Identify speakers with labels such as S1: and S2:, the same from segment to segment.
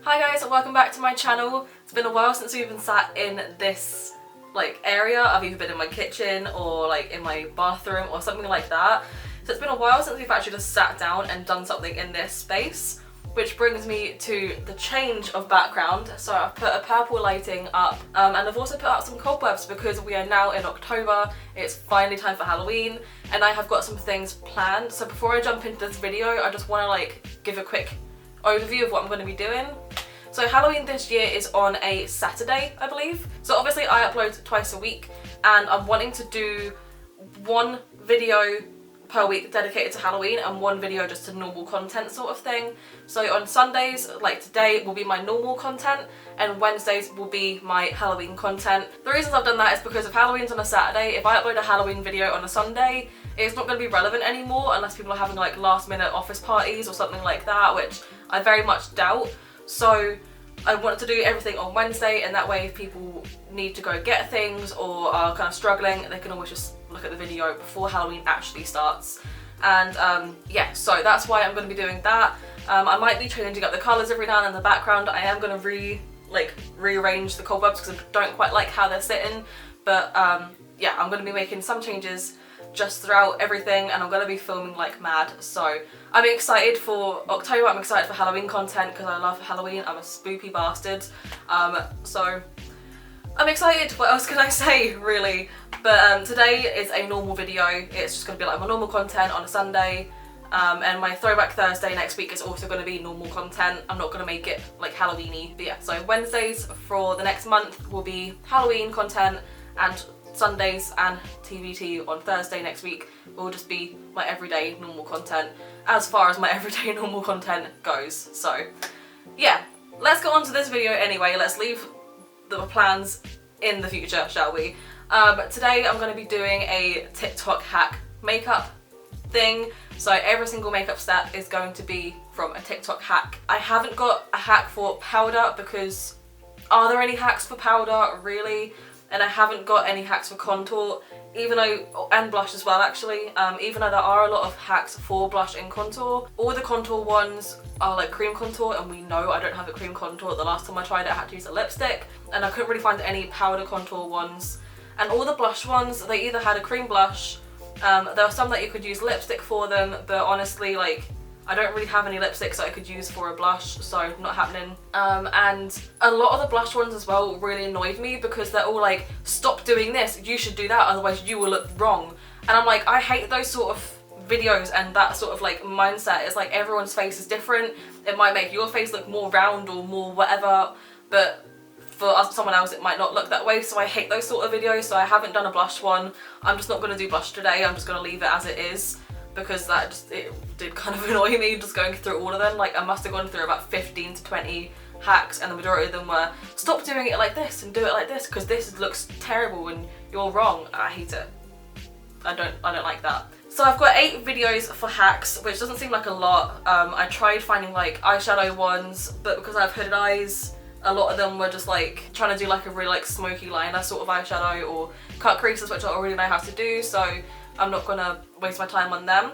S1: Hi guys, and welcome back to my channel. It's been a while since we've been sat in this area. I've either been in my kitchen or in my bathroom or something like that. So it's been a while since we've actually just sat down and done something in this space, which brings me to the change of background. So I've put a purple lighting up and I've also put out some cobwebs because we are now in October. It's finally time for Halloween and I have got some things planned. So before I jump into this video, I just want to give a quick overview of what I'm going to be doing. So Halloween this year is on a Saturday, I believe. So obviously I upload twice a week and I'm wanting to do one video per week dedicated to Halloween and one video just to normal content sort of thing. So on Sundays, like today, will be my normal content and Wednesdays will be my Halloween content. The reasons I've done that is because if Halloween's on a Saturday, if I upload a Halloween video on a Sunday, it's not going to be relevant anymore unless people are having last minute office parties or something like that, which I very much doubt. So I wanted to do everything on Wednesday, and that way if people need to go get things or are kind of struggling, they can always just look at the video before Halloween actually starts. And yeah, so that's why I'm going to be doing that. I might be changing up the colours every now and then in the background. I am going to rearrange the cobwebs because I don't quite like how they're sitting. But yeah, I'm going to be making some changes just throughout everything, and I'm going to be filming like mad. So I'm excited for October, I'm excited for Halloween content because I love Halloween, I'm a spoopy bastard. So I'm excited, what else can I say really? But today is a normal video, it's just going to be my normal content on a Sunday. And my Throwback Thursday next week is also going to be normal content. I'm not going to make it Halloween-y, but yeah. So Wednesdays for the next month will be Halloween content, and Sundays and TBT on Thursday next week will just be my everyday normal content, as far as my everyday normal content goes. So yeah, let's go on to this video anyway. Let's leave the plans in the future, shall we? Today I'm going to be doing a TikTok hack makeup thing. So every single makeup step is going to be from a TikTok hack. I haven't got a hack for powder because are there any hacks for powder really? And I haven't got any hacks for contour, and blush as well actually, even though there are a lot of hacks for blush and contour. All the contour ones are cream contour, and we know I don't have a cream contour. The last time I tried it I had to use a lipstick and I couldn't really find any powder contour ones. And all the blush ones, they either had a cream blush, there were some that you could use lipstick for them, but honestly I don't really have any lipsticks that I could use for a blush, so not happening. And a lot of the blush ones as well really annoyed me because they're all stop doing this, you should do that, otherwise you will look wrong. And I'm I hate those sort of videos and that sort of mindset. It's everyone's face is different. It might make your face look more round or more whatever, but for someone else it might not look that way, so I hate those sort of videos. So I haven't done a blush one. I'm just not going to do blush today, I'm just going to leave it as it is, because it did kind of annoy me just going through all of them. I must have gone through about 15 to 20 hacks, and the majority of them were stop doing it like this and do it like this because this looks terrible and you're wrong. I hate it. I don't like that. So I've got 8 videos for hacks, which doesn't seem like a lot. I tried finding eyeshadow ones, but because I have hooded eyes, a lot of them were just trying to do a really smoky liner sort of eyeshadow or cut creases, which I already know how to do, so I'm not gonna waste my time on them.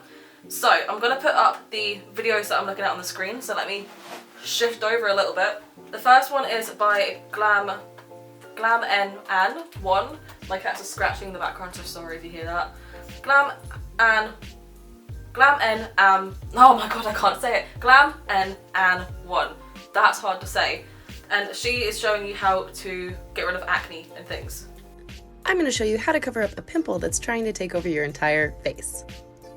S1: So I'm gonna put up the videos that I'm looking at on the screen, so let me shift over a little bit. The first one is by Glam N An 1. My cats are scratching in the background, so sorry if you hear that. Glam N oh my god, I can't say it. Glam N An 1. That's hard to say. And she is showing you how to get rid of acne and things.
S2: I'm going to show you how to cover up a pimple that's trying to take over your entire face.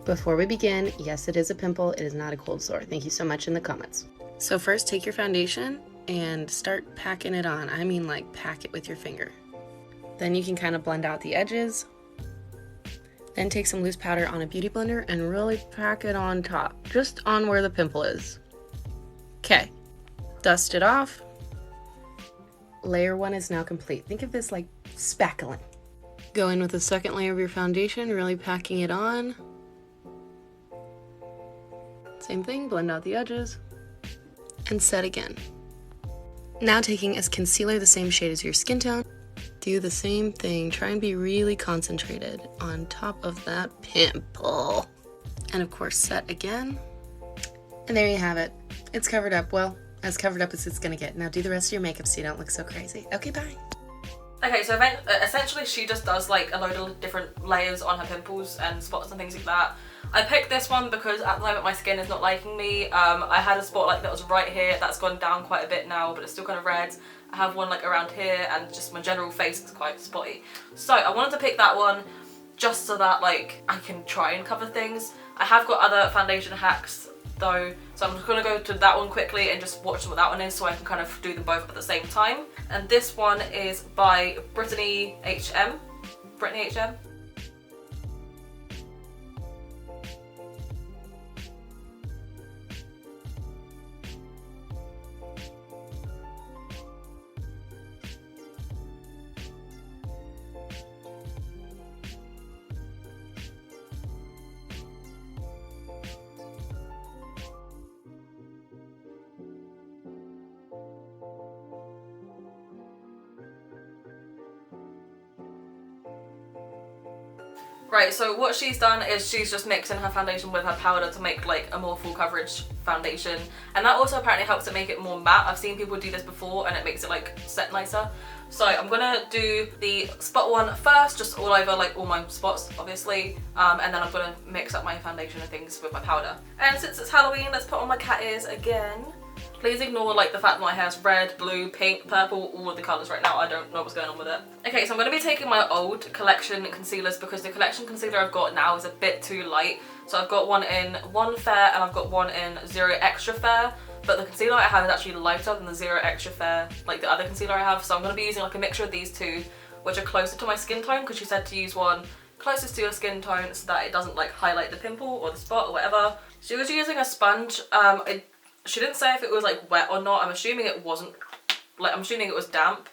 S2: Before we begin, yes, it is a pimple, it is not a cold sore. Thank you so much in the comments. So first, take your foundation and start packing it on. I mean pack it with your finger. Then you can kind of blend out the edges. Then take some loose powder on a beauty blender and really pack it on top, just on where the pimple is. Okay, dust it off. Layer 1 is now complete. Think of this like spackling. Go in with the second layer of your foundation, really packing it on. Same thing, blend out the edges, and set again. Now taking as concealer the same shade as your skin tone, do the same thing. Try and be really concentrated on top of that pimple. And of course, set again. And there you have it. It's covered up. Well, As covered up as it's gonna get. Now do the rest of your makeup so you don't look so crazy. Okay, bye.
S1: Okay, so essentially she just does like a load of different layers on her pimples and spots and things like that. I picked this one because at the moment my skin is not liking me. I had a spot like that was right here that's gone down quite a bit now, but it's still kind of red. I have one like around here, and just my general face is quite spotty. So I wanted to pick that one just so that like I can try and cover things. I have got other foundation hacks though, so I'm just going to go to that one quickly and just watch what that one is so I can kind of do them both at the same time. And this one is by Brittany HM. Brittany HM. Right, so what she's done is she's just mixing her foundation with her powder to make like a more full coverage foundation, and that also apparently helps it make it more matte. I've seen people do this before and it makes it like set nicer. So I'm gonna do the spot one first, just all over like all my spots obviously, and then I'm gonna mix up my foundation and things with my powder. And since it's Halloween, let's put on my cat ears again. Please ignore like the fact that my hair's red, blue, pink, purple, all of the colours right now. I don't know what's going on with it. Okay, so I'm going to be taking my old collection concealers because the collection concealer I've got now is a bit too light. So I've got one in 1 Fair and I've got one in 0 Extra Fair. But the concealer I have is actually lighter than the 0 Extra Fair, like the other concealer I have. So I'm going to be using like a mixture of these two, which are closer to my skin tone, because she said to use one closest to your skin tone so that it doesn't like highlight the pimple or the spot or whatever. She was using a sponge. She didn't say if it was like wet or not. I'm assuming it wasn't, like I'm assuming it was damp,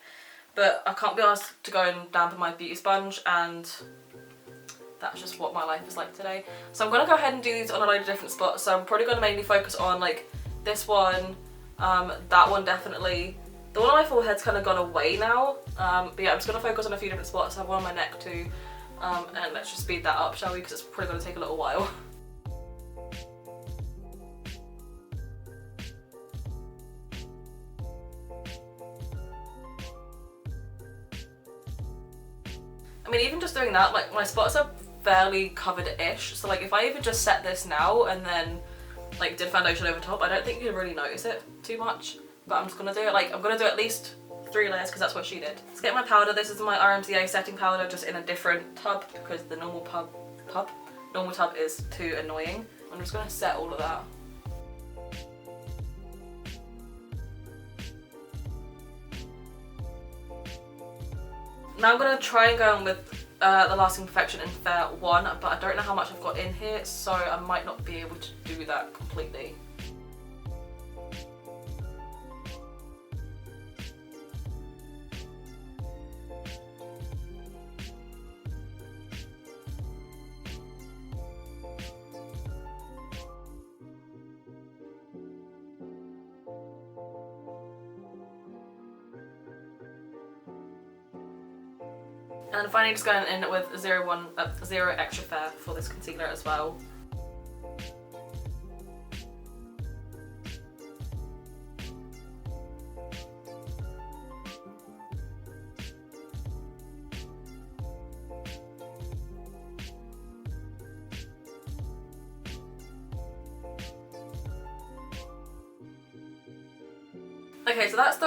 S1: but I can't be asked to go and dampen my beauty sponge, and that's just what my life is like today. So I'm gonna go ahead and do these on a load of different spots. So I'm probably gonna mainly focus on like this one, that one definitely. The one on my forehead's kind of gone away now, but yeah, I'm just gonna focus on a few different spots. I have one on my neck too, and let's just speed that up, shall we? Because it's probably gonna take a little while. I mean, even just doing that, like my spots are fairly covered-ish, so like if I even just set this now and then like did foundation over top, I don't think you'd really notice it too much. But I'm just gonna do it, like I'm gonna do at least 3 layers because that's what she did. Let's get my powder. This is my RMCA setting powder, just in a different tub because the normal tub is too annoying. I'm just gonna set all of that. Now I'm going to try and go on with the Lasting Perfection in Fair 1, but I don't know how much I've got in here, so I might not be able to do that completely. And finally just going in with 0 Extra Fair for this concealer as well. Okay, so that's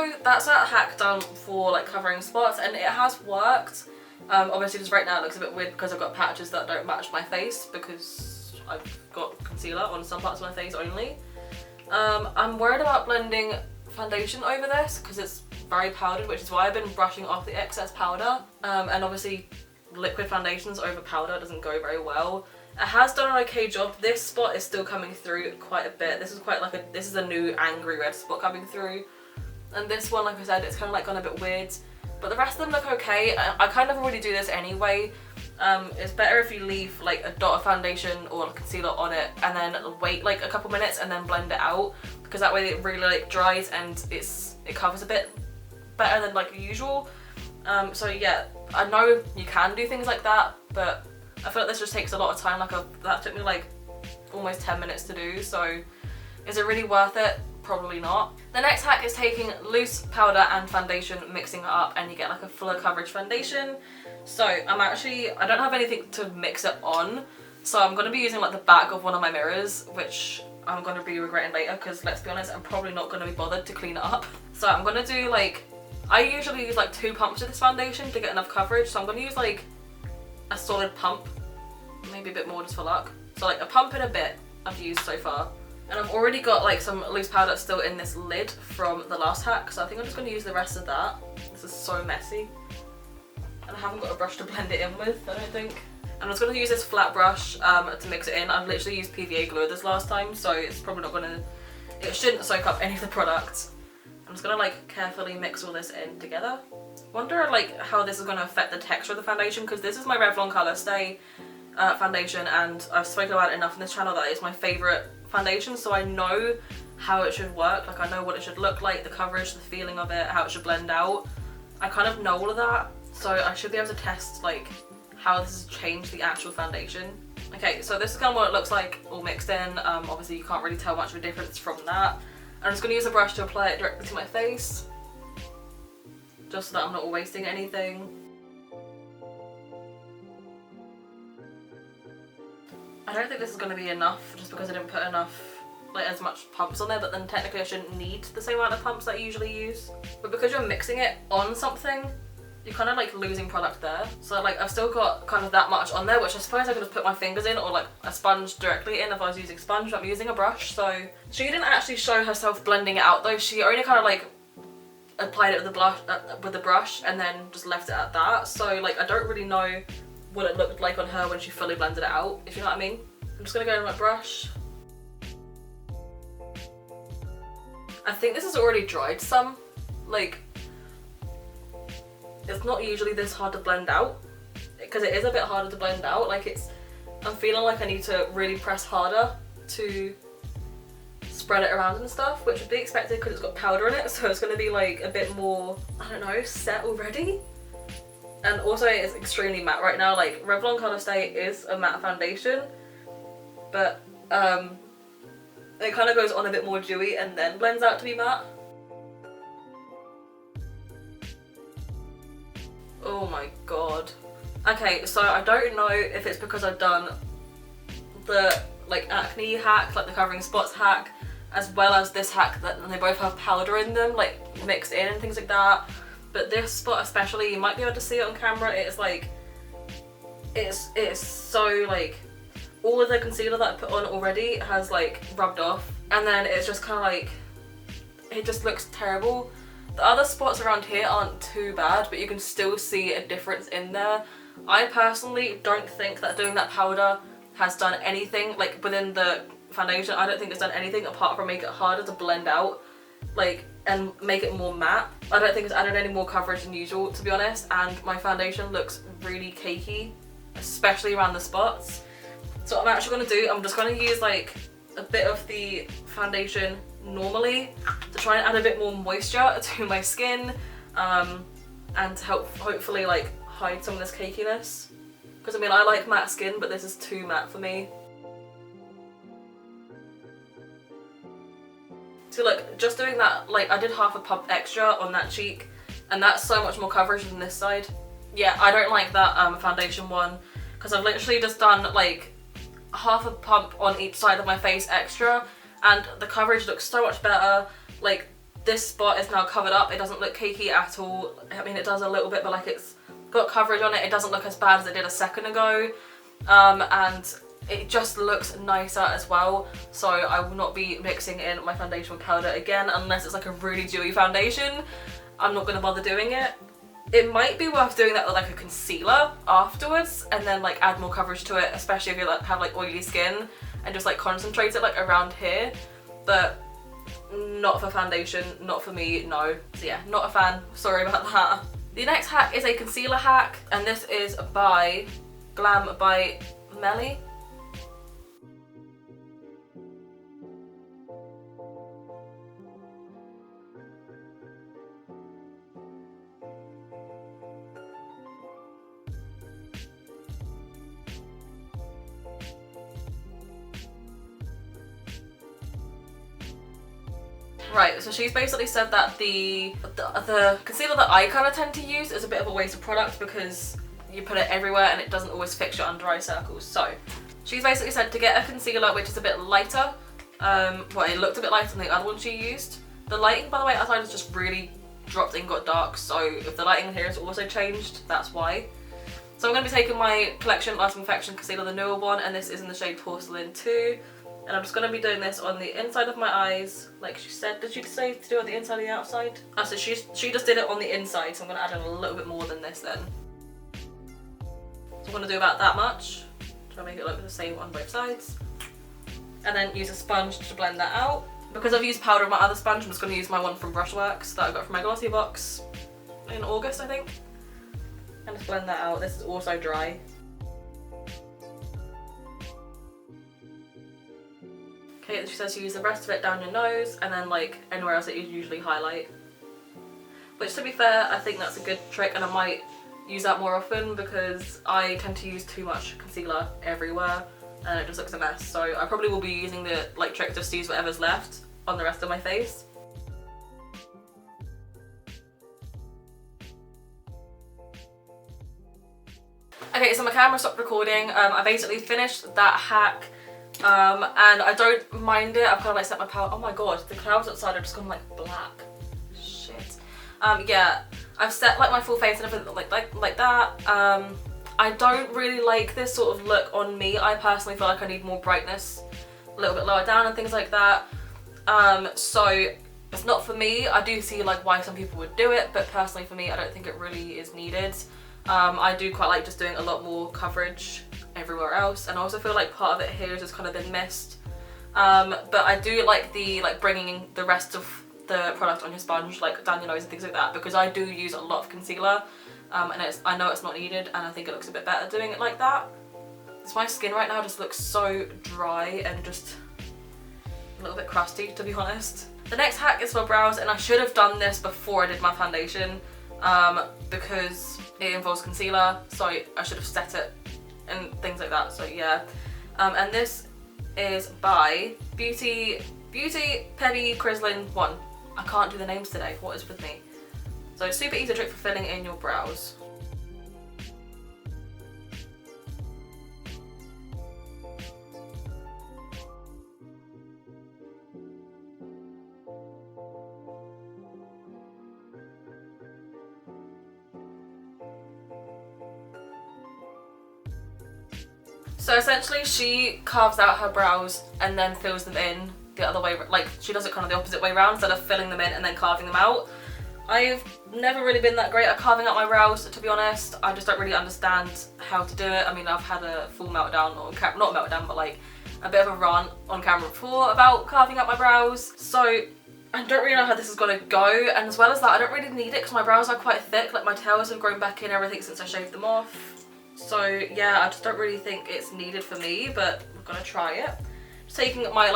S1: that hack done for like covering spots, and it has worked. Obviously just right now it looks a bit weird because I've got patches that don't match my face because I've got concealer on some parts of my face only. I'm worried about blending foundation over this because it's very powdered, which is why I've been brushing off the excess powder. And obviously liquid foundations over powder doesn't go very well. It has done an okay job. This spot is still coming through quite a bit. This is a new angry red spot coming through. And this one, like I said, it's kind of like gone a bit weird. But the rest of them look okay. I kind of already do this anyway. It's better if you leave like a dot of foundation or concealer on it and then wait like a couple minutes and then blend it out, because that way it really like dries and it covers a bit better than like usual. So yeah, I know you can do things like that, but I feel like this just takes a lot of time. That took me like almost 10 minutes to do, so is it really worth it? probably not. The next hack is taking loose powder and foundation, mixing it up, and you get like a fuller coverage foundation. So I don't have anything to mix it on, so I'm going to be using like the back of one of my mirrors, which I'm going to be regretting later because, let's be honest, I'm probably not going to be bothered to clean it up. So I'm going to do like, I usually use like 2 pumps of this foundation to get enough coverage, so I'm going to use like a solid pump, maybe a bit more just for luck. So like a pump and a bit I've used so far. And I've already got like some loose powder still in this lid from the last hack, so I think I'm just going to use the rest of that. This is so messy. And I haven't got a brush to blend it in with, I don't think. And I'm just going to use this flat brush to mix it in. I've literally used PVA glue this last time, so it's probably not going to, it shouldn't soak up any of the products. I'm just going to like carefully mix all this in together. Wonder like how this is going to affect the texture of the foundation, because this is my Revlon Colour Stay foundation, and I've spoken about it enough in this channel that it's my favourite foundation, so I know how it should work. Like I know what it should look like, the coverage, the feeling of it, how it should blend out. I kind of know all of that, so I should be able to test like how this has changed the actual foundation. Okay, so this is kind of what it looks like all mixed in. Obviously you can't really tell much of a difference from that. I'm just going to use a brush to apply it directly to my face, just so that I'm not wasting anything. I don't think this is going to be enough, just because I didn't put enough, like as much pumps on there, but then technically I shouldn't need the same amount of pumps that I usually use. But because you're mixing it on something, you're kind of like losing product there. So like I've still got kind of that much on there, which I suppose I could just put my fingers in, or like a sponge directly in if I was using sponge, but I'm using a brush. So she didn't actually show herself blending it out though. She only kind of like applied it with the brush and then just left it at that. So like I don't really know what it looked like on her when she fully blended it out, if you know what I mean. I'm just gonna go in with my brush. I think this has already dried some. Like, it's not usually this hard to blend out, because it is a bit harder to blend out. Like I'm feeling like I need to really press harder to spread it around and stuff, which would be expected because it's got powder in it, so it's gonna be like a bit more, I don't know, set already. And also it's extremely matte right now. Like Revlon Colour Stay is a matte foundation, but it kind of goes on a bit more dewy and then blends out to be matte. Oh my god. Okay, so I don't know if it's because I've done the like acne hack, like the covering spots hack, as well as this hack that they both have powder in them, like mixed in and things like that. But this spot especially, you might be able to see it on camera, it's like, it's so like, all of the concealer that I put on already has like rubbed off, and then it's just kind of like, it just looks terrible. The other spots around here aren't too bad, but you can still see a difference in there. I personally don't think that doing that powder has done anything, like within the foundation, I don't think it's done anything apart from make it harder to blend out, like, and make it more matte. I don't think it's added any more coverage than usual, to be honest, and my foundation looks really cakey, especially around the spots. So what I'm actually going to do, I'm just going to use like a bit of the foundation normally to try and add a bit more moisture to my skin, and to help hopefully like hide some of this cakiness. Because I mean, I like matte skin, but this is too matte for me. So look, just doing that, like I did half a pump extra on that cheek, and that's so much more coverage than this side. Yeah, I don't like that foundation one, because I've literally just done like half a pump on each side of my face extra, and the coverage looks so much better. Like this spot is now covered up, it doesn't look cakey at all. I mean, it does a little bit, but like it's got coverage on it, it doesn't look as bad as it did a second ago, and it just looks nicer as well. So I will not be mixing in my foundation with powder again unless it's like a really dewy foundation. I'm not going to bother doing it. It might be worth doing that with like a concealer afterwards and then like add more coverage to it, especially if you like have like oily skin, and just like concentrate it like around here, but not for foundation, not for me, no. So yeah, not a fan, sorry about that. The next hack is a concealer hack, and this is by Glam by Melly. Right, so she's basically said that the concealer that I kind of tend to use is a bit of a waste of product because you put it everywhere and it doesn't always fix your under eye circles. So she's basically said to get a concealer which is a bit lighter. Well, it looked a bit lighter than the other one she used. The lighting, by the way, outside is just really dropped and got dark, so if the lighting here has also changed, that's why. So I'm going to be taking my Collection Lasting Perfection concealer, the newer one, and this is in the shade Porcelain 2. And I'm just going to be doing this on the inside of my eyes, like she said. Did she say to do it on the inside and the outside? Oh, so she just did it on the inside, so I'm going to add in a little bit more than this then. So I'm going to do about that much, try to make it look the same on both sides. And then use a sponge to blend that out. Because I've used powder on my other sponge, I'm just going to use my one from Brushworks that I got from my Glossy box in August, I think. And just blend that out. This is also dry. Okay, she says you use the rest of it down your nose and then like anywhere else that you usually highlight. Which, to be fair, I think that's a good trick, and I might use that more often because I tend to use too much concealer everywhere and it just looks a mess. So I probably will be using the trick just to use whatever's left on the rest of my face. Okay, so my camera stopped recording. I basically finished that hack. And I don't mind it. I've kind of like set my palette. Oh my god, the clouds outside are just gone like black. Shit. Yeah, I've set like my full face and everything like that. I don't really like this sort of look on me. I personally feel like I need more brightness, a little bit lower down and things like that. So it's not for me. I do see like why some people would do it, but personally for me, I don't think it really is needed. I do quite like just doing a lot more coverage everywhere else, and I also feel like part of it here has just kind of been missed. But I do like the bringing the rest of the product on your sponge like down your nose and things like that, because I do use a lot of concealer, and I know it's not needed, and I think it looks a bit better doing it like that. So my skin right now just looks so dry and just a little bit crusty, to be honest. The next hack is for brows, and I should have done this before I did my foundation because it involves concealer, so I should have set it and things like that, so yeah. And this is by Beauty Pebby Crislin 1. I can't do the names today, what is with me? So super easy trick for filling in your brows. So essentially she carves out her brows and then fills them in the other way, like she does it kind of the opposite way around, instead of filling them in and then carving them out. I've never really been that great at carving out my brows, to be honest. I just don't really understand how to do it. I mean, I've had a full meltdown on camera, not meltdown, but like a bit of a rant on camera before about carving out my brows. So I don't really know how this is gonna go, and as well as that, I don't really need it because my brows are quite thick, like my tails have grown back in everything since I shaved them off. So yeah, I just don't really think it's needed for me, but I'm gonna try it. Just taking my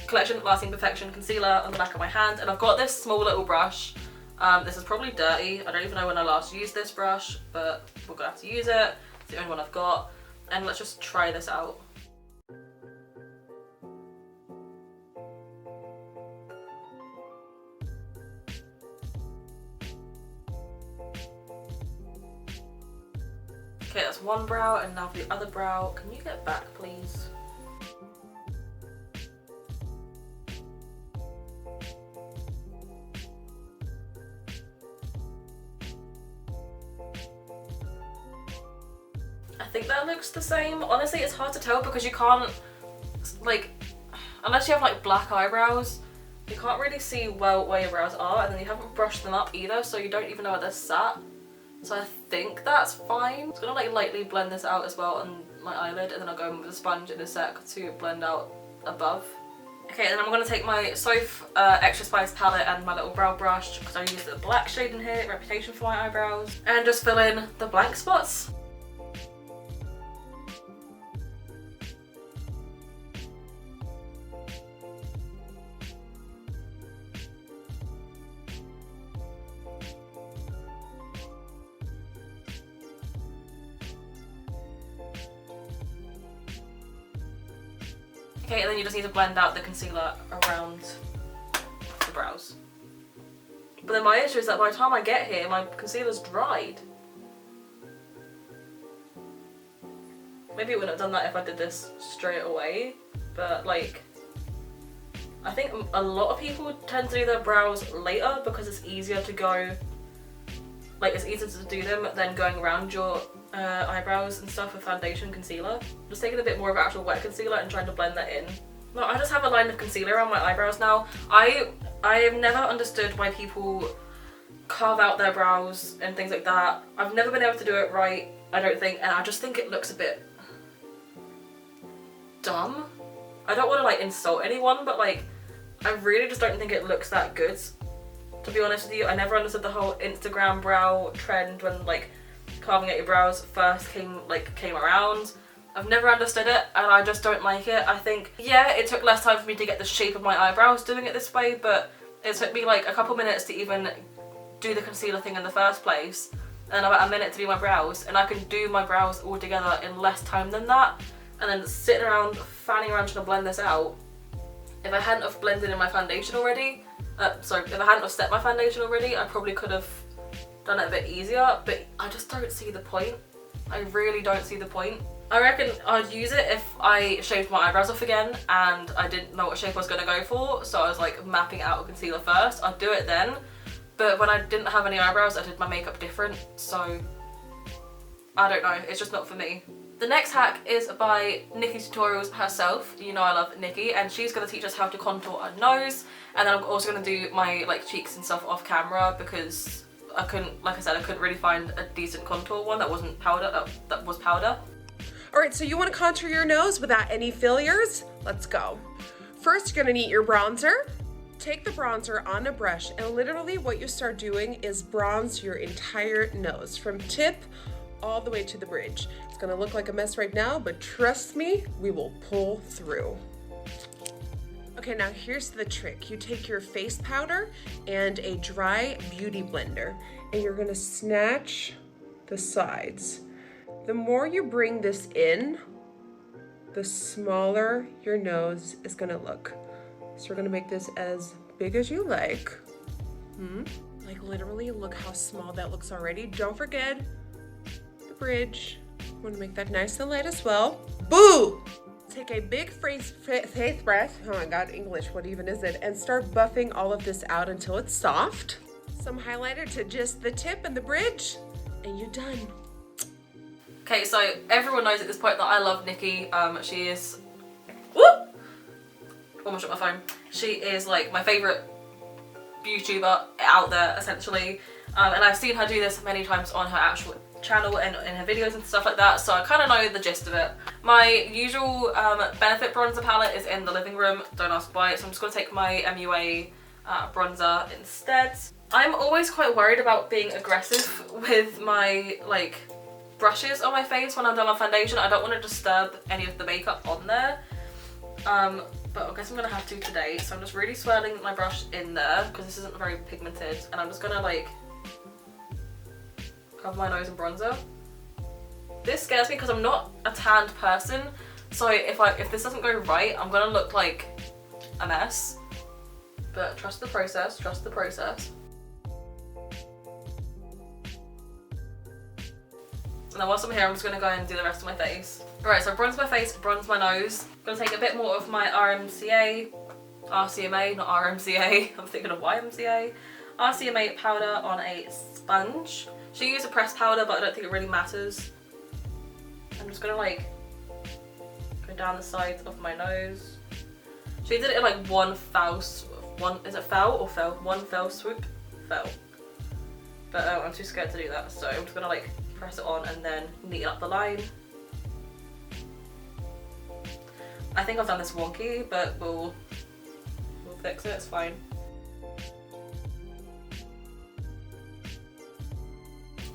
S1: Collection Lasting Perfection concealer on the back of my hand, and I've got this small little brush. This is probably dirty. I don't even know when I last used this brush, but we're gonna have to use it. It's the only one I've got. And let's just try this out. Okay, that's one brow, and now for the other brow. Can you get back, please? I think that looks the same. Honestly, it's hard to tell because you can't, like, unless you have like black eyebrows, you can't really see well where your brows are, and then you haven't brushed them up either, so you don't even know where they're sat. So I think that's fine. I'm just gonna like lightly blend this out as well on my eyelid, and then I'll go in with a sponge in a sec to blend out above. Okay, and then I'm gonna take my Soph Extra Spice palette and my little brow brush, because I use the black shade in here, Reputation for my eyebrows, and just fill in the blank spots. Okay, and then you just need to blend out the concealer around the brows. But then my issue is that by the time I get here, my concealer's dried. Maybe it wouldn't have done that if I did this straight away, but like, I think a lot of people tend to do their brows later because it's easier to go, like it's easier to do them than going around your eyebrows and stuff with foundation concealer. Just taking a bit more of actual wet concealer and trying to blend that in. No, I just have a line of concealer around my eyebrows now. I have never understood why people carve out their brows and things like that. I've never been able to do it right, I don't think, and I just think it looks a bit dumb. I don't want to like insult anyone, but like I really just don't think it looks that good, to be honest with you. I never understood the whole Instagram brow trend when like carving out your brows first came around. I've never understood it and I just don't like it. I think, yeah, it took less time for me to get the shape of my eyebrows doing it this way, but it took me like a couple minutes to even do the concealer thing in the first place, and about a minute to do my brows, and I can do my brows all together in less time than that, and then sitting around, fanning around trying to blend this out. If I hadn't have blended in my foundation already, if I hadn't have set my foundation already, I probably could have done it a bit easier, but I just don't see the point. I really don't see the point. I reckon I'd use it if I shaved my eyebrows off again and I didn't know what shape I was going to go for, so I was like mapping out a concealer first. I'd do it then, but when I didn't have any eyebrows, I did my makeup different, so I don't know, it's just not for me. The next hack is by Nikki Tutorials herself. You know I love Nikki, and she's going to teach us how to contour our nose, and then I'm also going to do my like cheeks and stuff off camera because I couldn't, like I said, I couldn't really find a decent contour one that wasn't powder, that was powder.
S3: All right, so you want to contour your nose without any failures? Let's go. First, you're gonna need your bronzer. Take the bronzer on a brush, and literally what you start doing is bronze your entire nose from tip all the way to the bridge. It's gonna look like a mess right now, but trust me, we will pull through. Okay, now here's the trick. You take your face powder and a dry beauty blender, and you're gonna snatch the sides. The more you bring this in, the smaller your nose is gonna look. So we're gonna make this as big as you like. Like literally, look how small that looks already. Don't forget the bridge. I'm gonna make that nice and light as well. Boo! Take a big face brush, oh my god, English, what even is it? And start buffing all of this out until it's soft. Some highlighter to just the tip and the bridge, and you're done.
S1: Okay, so everyone knows at this point that I love Nikki. She is, whoop! Almost dropped my phone. She is like my favourite YouTuber out there, essentially. And I've seen her do this many times on her actual channel and in her videos and stuff like that, so I kind of know the gist of it. My usual Benefit bronzer palette is in the living room, don't ask why, so I'm just going to take my MUA bronzer instead. I'm always quite worried about being aggressive with my like brushes on my face when I'm done my foundation. I don't want to disturb any of the makeup on there, but I guess I'm going to have to today, so I'm just really swirling my brush in there because this isn't very pigmented, and I'm just going to like cover my nose in bronzer. This scares me because I'm not a tanned person, so if this doesn't go right, I'm gonna look like a mess. But trust the process, trust the process. And then once I'm here, I'm just gonna go and do the rest of my face. Alright, so bronze my face, bronze my nose. I'm gonna take a bit more of my RCMA, not RMCA, I'm thinking of YMCA. RCMA powder on a sponge. She used a pressed powder, but I don't think it really matters. I'm just gonna like go down the sides of my nose. She did it in like one fell swoop. One fell swoop? Fell. But I'm too scared to do that, so I'm just gonna like press it on and then neaten up the line. I think I've done this wonky, but we'll fix it, it's fine.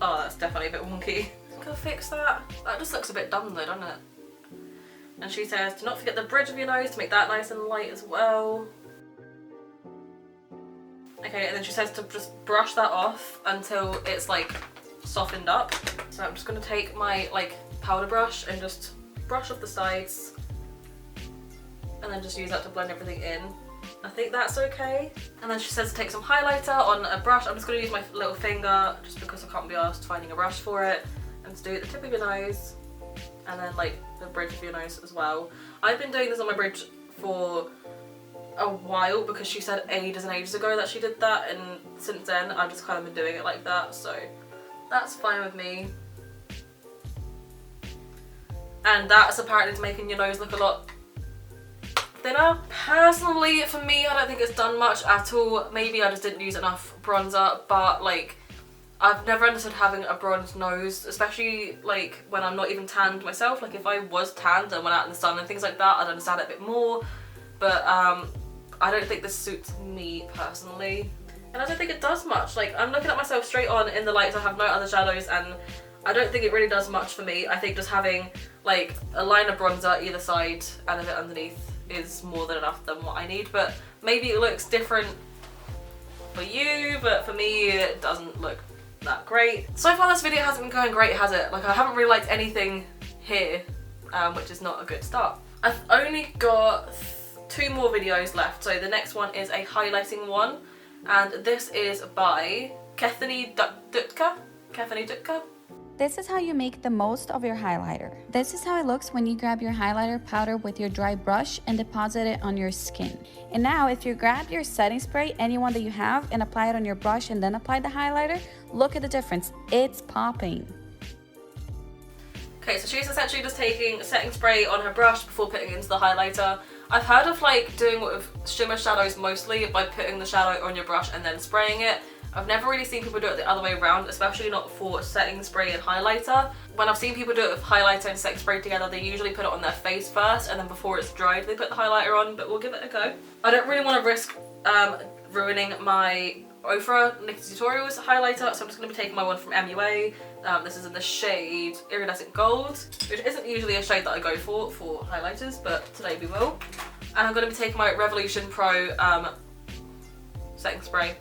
S1: Oh, that's definitely a bit wonky. I'm gonna fix that. That just looks a bit dumb though, doesn't it? And she says, do not forget the bridge of your nose to make that nice and light as well. Okay, and then she says to just brush that off until it's like softened up. So I'm just gonna take my like powder brush and just brush off the sides. And then just use that to blend everything in. I think that's okay. And then she says to take some highlighter on a brush. I'm just going to use my little finger just because I can't be asked finding a brush for it. And to do it at the tip of your nose and then like the bridge of your nose as well. I've been doing this on my bridge for a while because she said ages and ages ago that she did that, and since then I've just kind of been doing it like that, so that's fine with me. And that's apparently making your nose look a lot thinner. Personally, for me, I don't think it's done much at all. Maybe I just didn't use enough bronzer, but like I've never understood having a bronzed nose, especially like when I'm not even tanned myself. Like if I was tanned and went out in the sun and things like that, I'd understand it a bit more, but I don't think this suits me personally. And I don't think it does much. Like I'm looking at myself straight on in the lights, I have no other shadows, and I don't think it really does much for me. I think just having like a line of bronzer either side and a bit underneath is more than enough than what I need, but maybe it looks different for you, but for me it doesn't look that great. So far this video hasn't been going great, has it? Like I haven't really liked anything here, which is not a good start. I've only got 2 more videos left, so the next one is a highlighting one, and this is by Kethany Dutka.
S4: This is how you make the most of your highlighter. This is how it looks when you grab your highlighter powder with your dry brush and deposit it on your skin. And now if you grab your setting spray, anyone that you have, and apply it on your brush and then apply the highlighter, look at the difference. It's popping.
S1: Okay, so she's essentially just taking setting spray on her brush before putting it into the highlighter. I've heard of like doing it with shimmer shadows mostly by putting the shadow on your brush and then spraying it. I've never really seen people do it the other way around, especially not for setting spray and highlighter. When I've seen people do it with highlighter and setting spray together, they usually put it on their face first, and then before it's dried they put the highlighter on, but we'll give it a go. I don't really want to risk ruining my Ofra Nikki Tutorials highlighter, so I'm just going to be taking my one from MUA. This is in the shade Iridescent Gold, which isn't usually a shade that I go for highlighters, but today we will. And I'm going to be taking my Revolution Pro setting spray.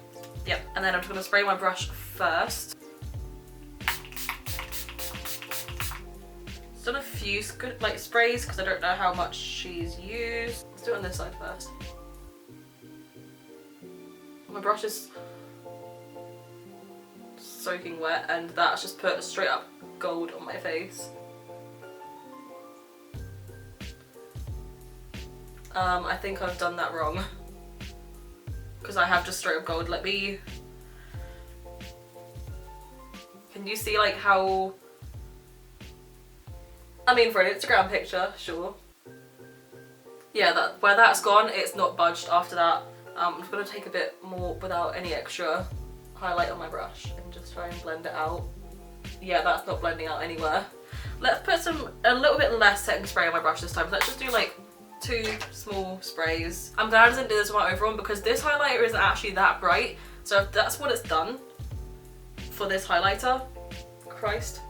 S1: Yep, and then I'm just going to spray my brush first. I've done a few like sprays because I don't know how much she's used. Let's do it on this side first. My brush is soaking wet, and that's just put straight up gold on my face. I think I've done that wrong because I have just straight up gold. Let me... Can you see like how... I mean, for an Instagram picture, sure. Yeah, where that's gone, it's not budged after that. I'm just going to take a bit more without any extra highlight on my brush and just try and blend it out. Yeah, that's not blending out anywhere. Let's put a little bit less setting spray on my brush this time. Let's just do like 2 small sprays. I'm glad I didn't do this with my overall because this highlighter isn't actually that bright. So if that's what it's done for this highlighter, Christ.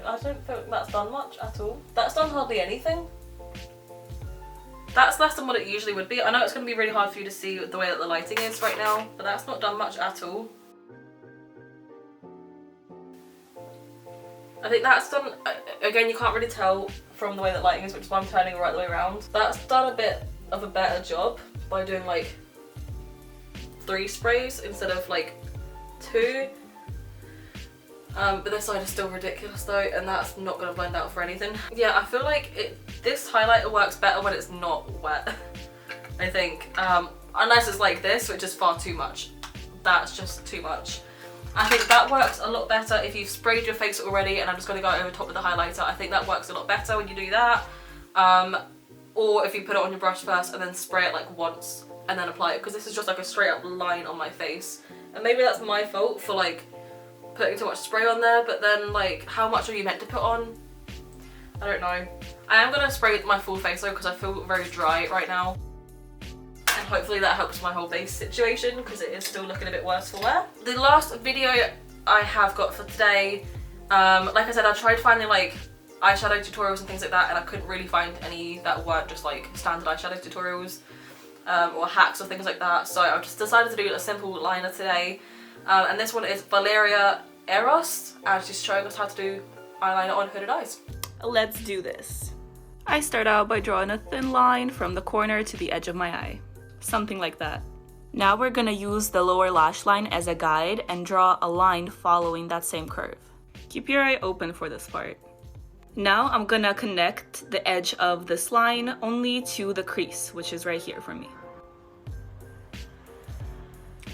S1: I don't feel like that's done much at all. That's done hardly anything. That's less than what it usually would be. I know it's going to be really hard for you to see the way that the lighting is right now, but that's not done much at all. I think that's done, again, you can't really tell from the way that lighting is, which is why I'm turning it right the way around. That's done a bit of a better job by doing like 3 sprays instead of like 2. But this side is still ridiculous though, and that's not going to blend out for anything. Yeah, I feel like this highlighter works better when it's not wet, I think. Unless it's like this, which is far too much. That's just too much. I think that works a lot better if you've sprayed your face already and I'm just going to go over top with the highlighter. I think that works a lot better when you do that. Or if you put it on your brush first and then spray it like once and then apply it, because this is just like a straight up line on my face. And maybe that's my fault for like putting too much spray on there, but then like how much are you meant to put on? I don't know. I am going to spray my full face though because I feel very dry right now. And hopefully that helps my whole base situation because it is still looking a bit worse for wear. The last video I have got for today, like I said, I tried finding like eyeshadow tutorials and things like that, and I couldn't really find any that weren't just like standard eyeshadow tutorials or hacks or things like that. So I've just decided to do a simple liner today. And this one is Valeria Eros, and she's showing us how to do eyeliner on hooded eyes. Let's do this. I start out by drawing a thin line from the corner to the edge of my eye. Something like that. Now we're gonna use the lower lash line as a guide and draw a line following that same curve. Keep your eye open for this part. Now I'm gonna connect the edge of this line only to the crease, which is right here for me.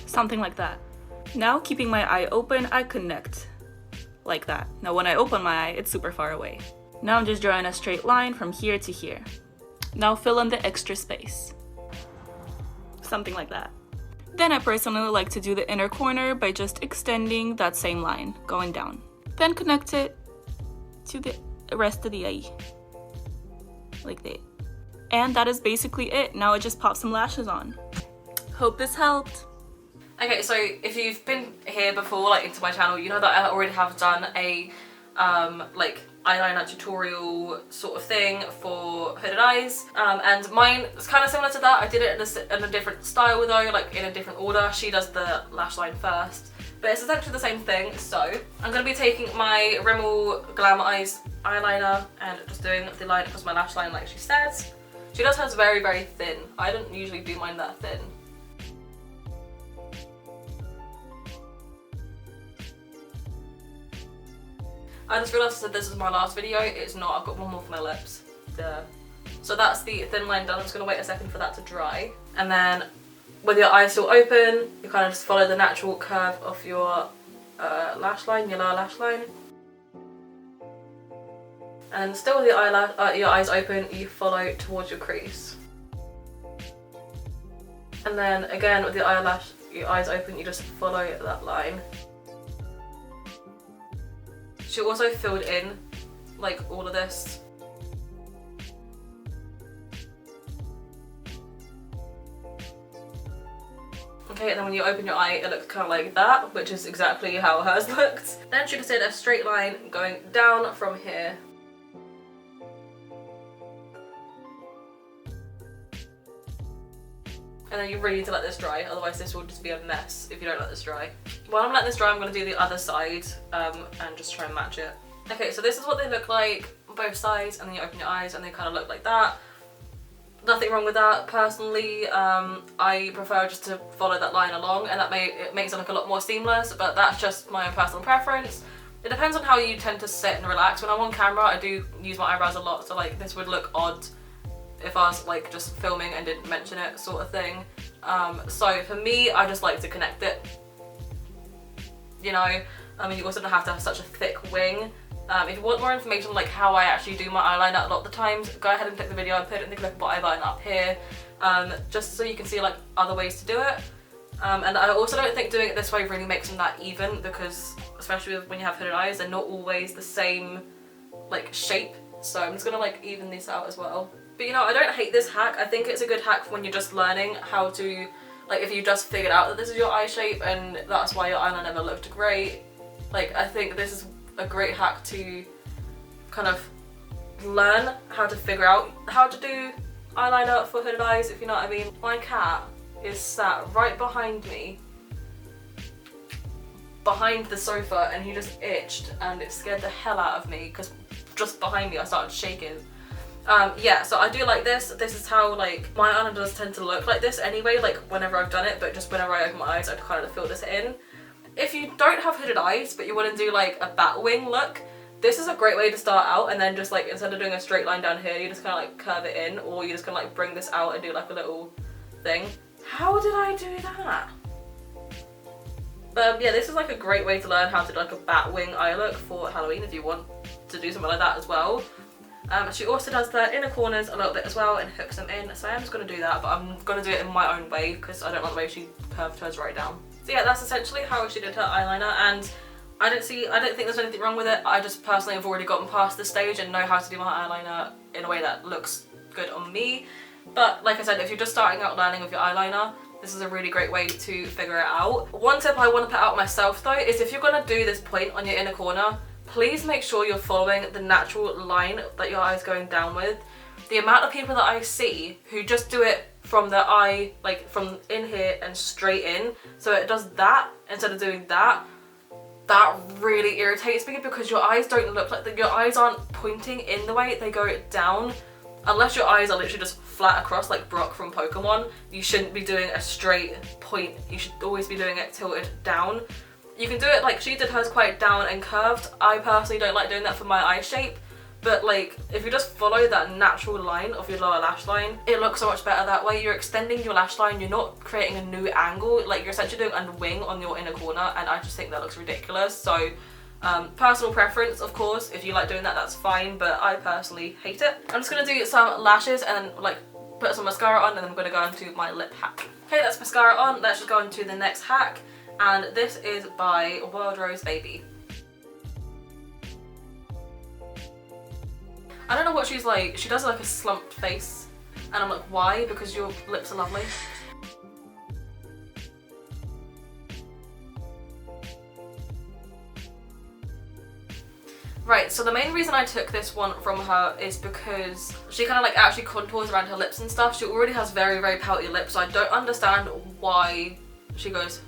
S1: Something like that. Now, keeping my eye open, I connect like that. Now when I open my eye, it's super far away. Now I'm just drawing a straight line from here to here. Now fill in the extra space. Something like that. Then I personally like to do the inner corner by just extending that same line, going down. Then connect it to the rest of the eye. Like that. And that is basically it. Now I just pop some lashes on. Hope this helped. Okay, so if you've been here before, like into my channel, you know that I already have done a like eyeliner tutorial sort of thing for hooded eyes, and mine is kind of similar to that. I did it in a different style though, like in a different order. She does the lash line first, but it's essentially the same thing. So I'm going to be taking my Rimmel Glam Eyes eyeliner and just doing the line across my lash line like she says. She does hers very, very thin. I don't usually do mine that thin. I just realised that this is my last video. It's not. I've got one more for my lips. Duh. So that's the thin line done. I'm just going to wait a second for that to dry. And then with your eyes still open, you kind of just follow the natural curve of your lash line, your lower lash line. And still with your eyes open, you follow towards your crease. And then again with your eyes open, you just follow that line. She also filled in like all of this. Okay, and then when you open your eye, it looks kind of like that, which is exactly how hers looked. Then she just did a straight line going down from here. And then you really need to let this dry, otherwise this will just be a mess if you don't let this dry. While I'm letting this dry, I'm going to do the other side and just try and match it. Okay, so this is what they look like on both sides, and then you open your eyes and they kind of look like that. Nothing wrong with that. Personally, I prefer just to follow that line along, and it makes it look a lot more seamless, but that's just my own personal preference. It depends on how you tend to sit and relax. When I'm on camera, I do use my eyebrows a lot, so like this would look odd if I was like just filming and didn't mention it, sort of thing. So for me, I just like to connect it. You know, I mean, you also don't have to have such a thick wing. If you want more information on like how I actually do my eyeliner a lot of the times, go ahead and click the video and put it in the clickable eye button up here, just so you can see like other ways to do it. And I also don't think doing it this way really makes them that even, because especially when you have hooded eyes, they're not always the same like shape. So I'm just gonna like even these out as well. But you know, I don't hate this hack. I think it's a good hack when you're just learning how to, like if you just figured out that this is your eye shape and that's why your eyeliner never looked great. Like I think this is a great hack to kind of learn how to figure out how to do eyeliner for hooded eyes, if you know what I mean. My cat is sat right behind me, behind the sofa, and he just itched and it scared the hell out of me because just behind me I started shaking. Yeah, so I do like this. This is how like my eyeliner does tend to look like this anyway, like whenever I've done it, but just whenever I open my eyes I kind of fill this in. If you don't have hooded eyes but you want to do like a bat wing look, this is a great way to start out, and then just like instead of doing a straight line down here, you just kind of like curve it in, or you just kind of like bring this out and do like a little thing. How did I do that? Yeah, this is like a great way to learn how to do like a bat wing eye look for Halloween if you want to do something like that as well. She also does the inner corners a little bit as well and hooks them in, so I'm just going to do that, but I'm going to do it in my own way because I don't like the way she curved hers right down. So yeah, that's essentially how she did her eyeliner, and I don't think there's anything wrong with it. I just personally have already gotten past this stage and know how to do my eyeliner in a way that looks good on me. But like I said, if you're just starting out learning with your eyeliner, this is a really great way to figure it out. One tip I want to put out myself though is if you're going to do this point on your inner corner, please make sure you're following the natural line that your eye is going down with. The amount of people that I see who just do it from their eye, like from in here and straight in, so it does that instead of doing that, that really irritates me because your eyes don't look like your eyes aren't pointing in the way, they go down. Unless your eyes are literally just flat across like Brock from Pokemon, you shouldn't be doing a straight point. You should always be doing it tilted down. You can do it like she did hers quite down and curved. I personally don't like doing that for my eye shape, but like if you just follow that natural line of your lower lash line, it looks so much better that way. You're extending your lash line, you're not creating a new angle, like you're essentially doing a wing on your inner corner, and I just think that looks ridiculous. So personal preference, of course, if you like doing that, that's fine, but I personally hate it. I'm just gonna do some lashes and like put some mascara on, and then I'm gonna go into my lip hack. Okay, that's mascara on, let's just go into the next hack, and this is by Wild Rose Baby. I don't know what she's like, she does like a slumped face, and I'm like, why? Because your lips are lovely. Right, so the main reason I took this one from her is because she kind of like actually contours around her lips and stuff. She already has very, very pouty lips, so I don't understand why she goes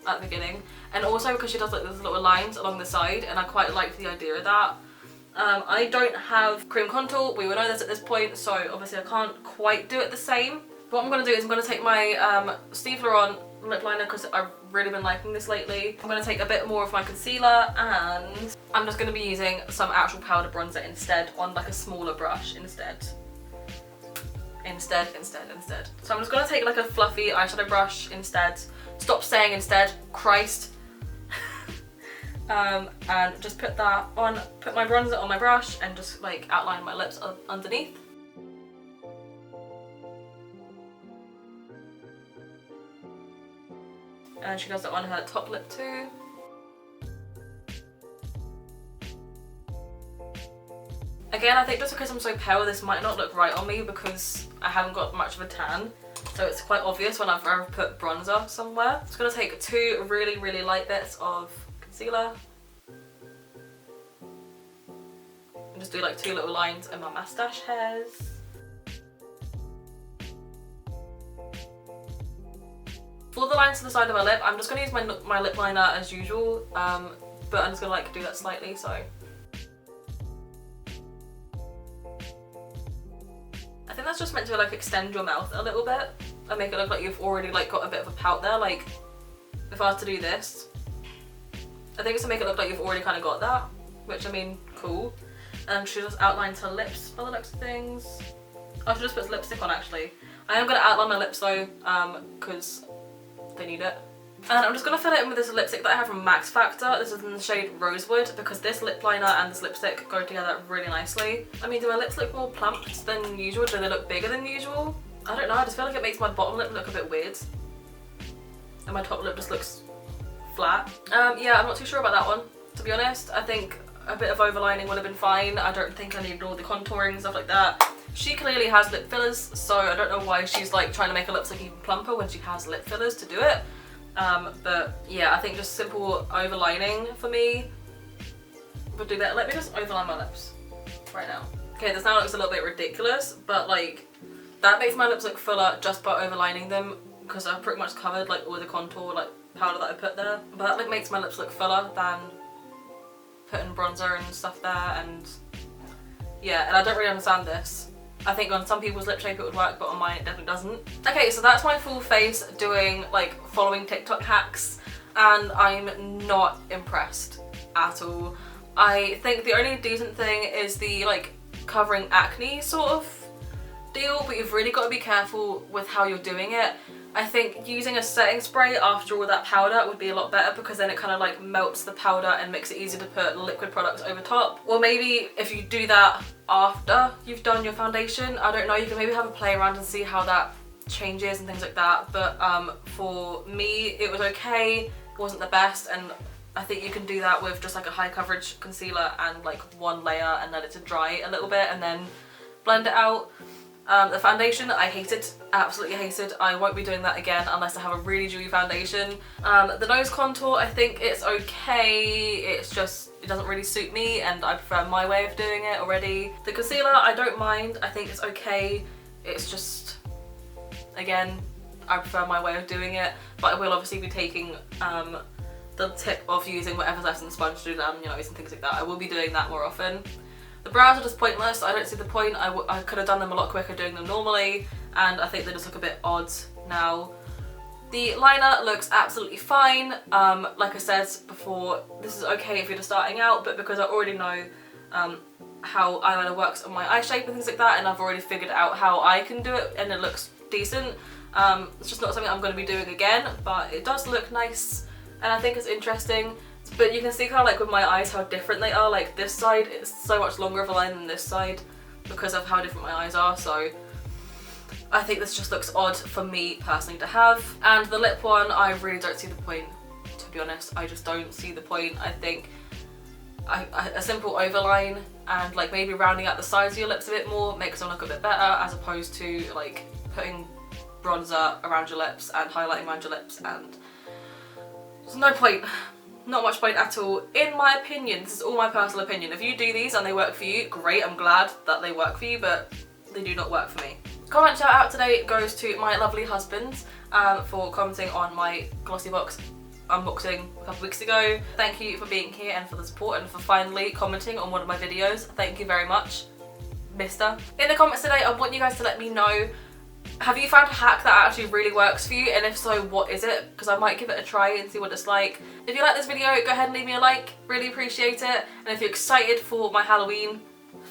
S1: at the beginning. And also because she does like those little lines along the side, and I quite like the idea of that. I don't have cream contour, we all know this at this point, so obviously I can't quite do it the same. What I'm going to do is I'm going to take my Steve Laurent lip liner because I've really been liking this lately. I'm going to take a bit more of my concealer, and I'm just going to be using some actual powder bronzer instead on like a smaller brush instead. So I'm just going to take like a fluffy eyeshadow brush instead. Stop saying instead, Christ. And just put that on, put my bronzer on my brush and just like outline my lips underneath. And she does it on her top lip too. Again, I think just because I'm so pale, this might not look right on me because I haven't got much of a tan. So it's quite obvious when I've ever put bronzer somewhere. I'm just going to take two really, really light bits of concealer. And just do like two little lines in my moustache hairs. For the lines to the side of my lip, I'm just going to use my lip liner as usual, but I'm just going to like do that slightly, so. I think that's just meant to like extend your mouth a little bit and make it look like you've already like got a bit of a pout there. Like if I was to do this, I think it's to make it look like you've already kind of got that, which I mean, cool. And she just outlines her lips by the looks of things. Oh, she just puts lipstick on actually. I am going to outline my lips though, because they need it. And I'm just going to fill it in with this lipstick that I have from Max Factor. This is in the shade Rosewood because this lip liner and this lipstick go together really nicely. I mean, do my lips look more plumped than usual? Do they look bigger than usual? I don't know, I just feel like it makes my bottom lip look a bit weird. And my top lip just looks flat. Yeah, I'm not too sure about that one, to be honest. I think a bit of overlining would have been fine. I don't think I needed all the contouring and stuff like that. She clearly has lip fillers, so I don't know why she's like trying to make her lips look even plumper when she has lip fillers to do it. But yeah, I think just simple overlining for me would do better. Let me just overline my lips right now. Okay, this now looks a little bit ridiculous, but like that makes my lips look fuller just by overlining them because I've pretty much covered like all the contour like powder that I put there. But that like makes my lips look fuller than putting bronzer and stuff there, and yeah, and I don't really understand this. I think on some people's lip shape it would work, but on mine it definitely doesn't. Okay, so that's my full face doing like following TikTok hacks, and I'm not impressed at all. I think the only decent thing is the like covering acne sort of deal, but you've really got to be careful with how you're doing it. I think using a setting spray after all that powder would be a lot better because then it kind of like melts the powder and makes it easier to put liquid products over top. Or maybe if you do that after you've done your foundation, I don't know, you can maybe have a play around and see how that changes and things like that. But for me, it was okay, it wasn't the best, and I think you can do that with just like a high coverage concealer and like one layer and let it to dry a little bit and then blend it out. The foundation I hated, absolutely hated. I won't be doing that again unless I have a really dewy foundation. The nose contour, I think it's okay, it's just, it doesn't really suit me and I prefer my way of doing it already. The concealer, I don't mind, I think it's okay, it's just, again, I prefer my way of doing it, but I will obviously be taking the the tip of using whatever's left in the sponge to do down your nose and things like that. I will be doing that more often. The brows are just pointless. I don't see the point. I could have done them a lot quicker doing them normally, and I think they just look a bit odd now. The liner looks absolutely fine. Like I said before, this is okay if you're just starting out, but because I already know how eyeliner works on my eye shape and things like that, and I've already figured out how I can do it and it looks decent, it's just not something I'm going to be doing again, but it does look nice and I think it's interesting. But you can see kind of like with my eyes how different they are. Like this side is so much longer of a line than this side because of how different my eyes are, so I think this just looks odd for me personally to have. And the lip one, I really don't see the point, to be honest. I just don't see the point. I think a simple overline and like maybe rounding out the sides of your lips a bit more makes them look a bit better, as opposed to like putting bronzer around your lips and highlighting around your lips, and there's no point. Not much point at all, in my opinion. This is all my personal opinion. If you do these and they work for you, great, I'm glad that they work for you, but they do not work for me. Comment shout out today goes to my lovely husband for commenting on my Glossy Box unboxing a couple weeks ago. Thank you for being here and for the support and for finally commenting on one of my videos. Thank you very much, mister. In the comments today, I want you guys to let me know, have you found a hack that actually really works for you? And if so, what is it? Because I might give it a try and see what it's like. If you like this video, go ahead and leave me a like. Really appreciate it. And if you're excited for my Halloween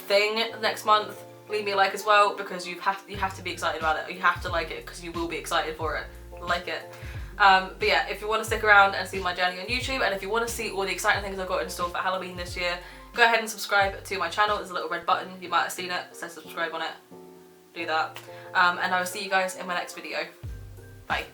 S1: thing next month, leave me a like as well, because you have to be excited about it. You have to like it because you will be excited for it. Like it. But yeah, if you want to stick around and see my journey on YouTube, and if you want to see all the exciting things I've got in store for Halloween this year, go ahead and subscribe to my channel. There's a little red button. You might have seen it. It says subscribe on it. Do that. And I will see you guys in my next video. Bye.